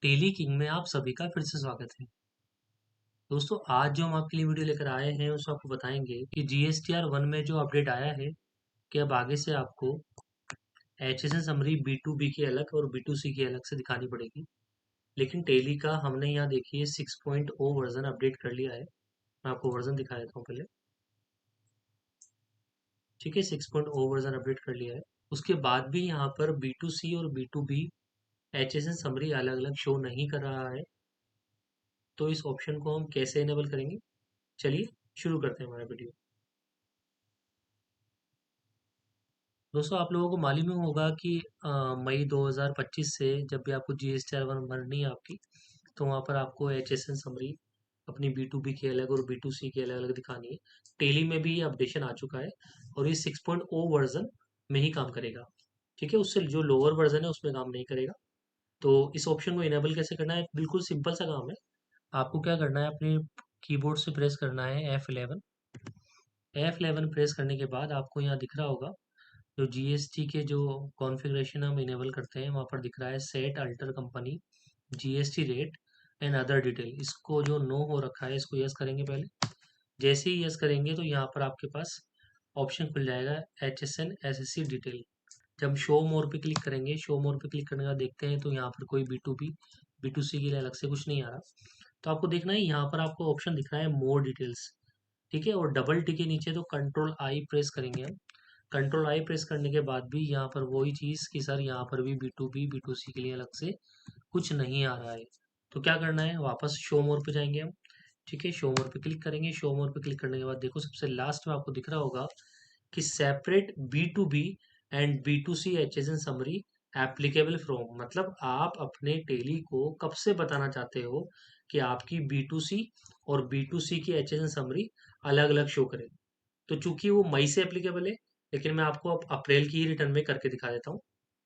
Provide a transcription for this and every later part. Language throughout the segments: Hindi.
टेली किंग में आप सभी का फिर से स्वागत है। दोस्तों, आज जो हम आपके लिए वीडियो लेकर आए हैं उसमें आपको बताएंगे कि जीएसटीआर 1 में जो अपडेट आया है कि अब आगे से आपको एचएसएन समरी बी2बी की अलग और बी2सी की अलग से दिखानी पड़ेगी। लेकिन टेली का हमने यहाँ देखिए 6.0 वर्जन अपडेट कर लिया है। मैं आपको वर्जन दिखा देता हूँ पहले। ठीक है, 6.0 वर्जन अपडेट कर लिया है। उसके बाद भी यहाँ पर बी2सी और बी2बी एचएसएन समरी अलग अलग शो नहीं कर रहा है। तो इस ऑप्शन को हम कैसे इनेबल करेंगे, चलिए शुरू करते हैं हमारा वीडियो। दोस्तों, आप लोगों को मालूम ही होगा कि मई 2025 से जब भी आपको जीएसटीआर वन भरनी है आपकी, तो वहाँ पर आपको एचएसएन समरी अपनी बी टू बी की अलग और बी टू सी की अलग अलग दिखानी है। टेली में भी ये अपडेशन आ चुका है और ये 6.0 वर्जन में ही काम करेगा। ठीक है, उससे जो लोअर वर्जन है उसमें काम नहीं करेगा। तो इस ऑप्शन को इनेबल कैसे करना है, बिल्कुल सिंपल सा काम है। आपको क्या करना है, अपने कीबोर्ड से प्रेस करना है F11। F11 प्रेस करने के बाद आपको यहाँ दिख रहा होगा जो जीएसटी के जो कॉन्फ़िगरेशन हम इनेबल करते हैं, वहाँ पर दिख रहा है set alter company GST rate and other detail. इसको जो नो हो रखा है इसको यस करेंगे पहले। जैसे ही यस करेंगे तो यहाँ पर आपके पास ऑप्शन खुल जाएगा HSN SSC डिटेल। जब शो मोर पे क्लिक करेंगे, शो मोर पे क्लिक करने के बाद देखते हैं तो यहाँ पर कोई बी2सी के लिए अलग से कुछ नहीं आ रहा। तो आपको देखना है यहाँ पर आपको ऑप्शन दिख रहा है मोर डिटेल्स। ठीक है, और डबल टी के नीचे तो कंट्रोल आई प्रेस करेंगे हम। कंट्रोल आई प्रेस करने के बाद भी यहाँ पर वही चीज़ कि सर यहाँ पर भी बी2सी के लिए अलग से कुछ नहीं आ रहा है। तो क्या करना है, वापस शो मोर पे जाएंगे हम। ठीक है, शो मोर पे क्लिक करेंगे। शो मोर पे क्लिक करने के बाद देखो सबसे लास्ट में आपको दिख रहा होगा कि separate B2B and बी2सी HSN summary applicable from, मतलब आप अपने टेली को कब से बताना चाहते हो कि आपकी बी2सी और बी2सी की एचएसएन समरी अलग अलग शो करे। तो चूंकि वो मई से एप्लीकेबल है, लेकिन मैं आपको अब अप्रैल की ही रिटर्न में करके दिखा देता हूँ।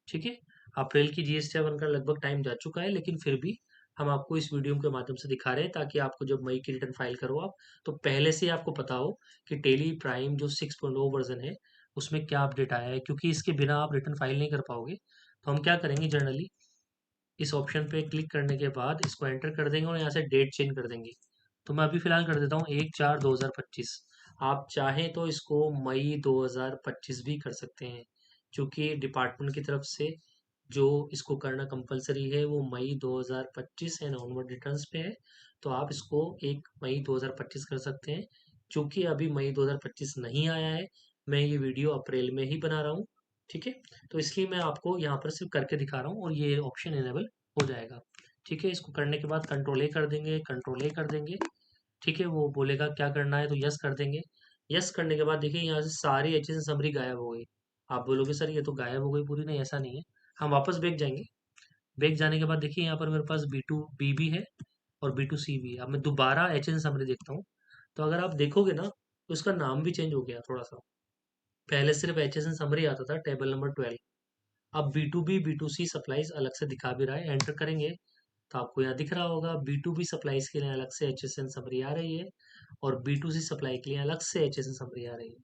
ठीक है, अप्रैल की जीएसटी बनकर लगभग टाइम जा चुका है, लेकिन फिर भी हम आपको इस वीडियो के माध्यम से दिखा रहे हैं ताकि आपको जब मई की रिटर्न फाइल करो आप, तो पहले से ही आपको पता हो कि टेली प्राइम जो 6.0 वर्जन है उसमें क्या अपडेट आया है, क्योंकि इसके बिना आप रिटर्न फाइल नहीं कर पाओगे। तो हम क्या करेंगे, जनरली इस ऑप्शन पे क्लिक करने के बाद इसको एंटर कर देंगे और यहाँ से डेट चेंज कर देंगे। तो मैं अभी फिलहाल कर देता हूँ 1/4/2025। आप चाहें तो इसको मई 2025 भी कर सकते हैं, क्योंकि डिपार्टमेंट की तरफ से जो इसको करना कंपलसरी है वो मई 2025 एंड ऑनवर्ड रिटर्न्स पे है। तो आप इसको 1 मई 2025 कर सकते हैं। क्योंकि अभी मई 2025 नहीं आया है, मैं ये वीडियो अप्रैल में ही बना रहा हूँ। ठीक है, तो इसलिए मैं आपको यहाँ पर सिर्फ करके दिखा रहा हूँ और ये ऑप्शन इनेबल हो जाएगा। ठीक है, इसको करने के बाद कंट्रोल ए कर देंगे, कंट्रोल ए कर देंगे। ठीक है, वो बोलेगा क्या करना है तो यस कर देंगे। यस करने के बाद देखिए यहाँ से सारी एचएसएन समरी गायब हो गई। आप बोलोगे सर ये तो गायब हो गई पूरी, नहीं ऐसा नहीं है। हम वापस बैक जाएंगे। बैक जाने के बाद देखिए यहाँ पर मेरे पास बी2बी भी है और बी2सी भी है। अब मैं दोबारा एचएसएन समरी देखता हूँ, तो अगर आप देखोगे ना तो इसका नाम भी चेंज हो गया थोड़ा सा। पहले सिर्फ एचएसएन समरी आता था टेबल नंबर 12। अब बी2बी बी2सी सप्लाईज अलग से दिखा भी रहा है। एंटर करेंगे तो आपको यहाँ दिख रहा होगा बी2बी सप्लाईज के लिए अलग से एचएसएन समरी आ रही है और बी2सी सप्लाई के लिए अलग से एचएसएन समरी आ रही है।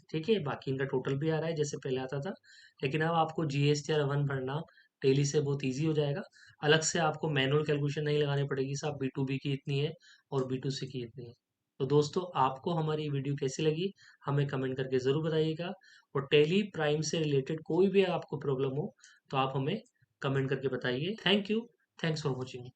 ठीक है, बाकी इनका टोटल भी आ रहा है जैसे पहले आता था। लेकिन अब आपको जीएसटीआर 1 भरना टेली से बहुत ईजी हो जाएगा। अलग से आपको मैनुअल कैलकुलेशन नहीं लगानी पड़ेगी, साहब बी2बी की इतनी है और बी2सी की इतनी है। तो दोस्तों, आपको हमारी वीडियो कैसी लगी हमें कमेंट करके ज़रूर बताइएगा। और टेली प्राइम से रिलेटेड कोई भी आपको प्रॉब्लम हो तो आप हमें कमेंट करके बताइए। Thank you. Thanks for watching.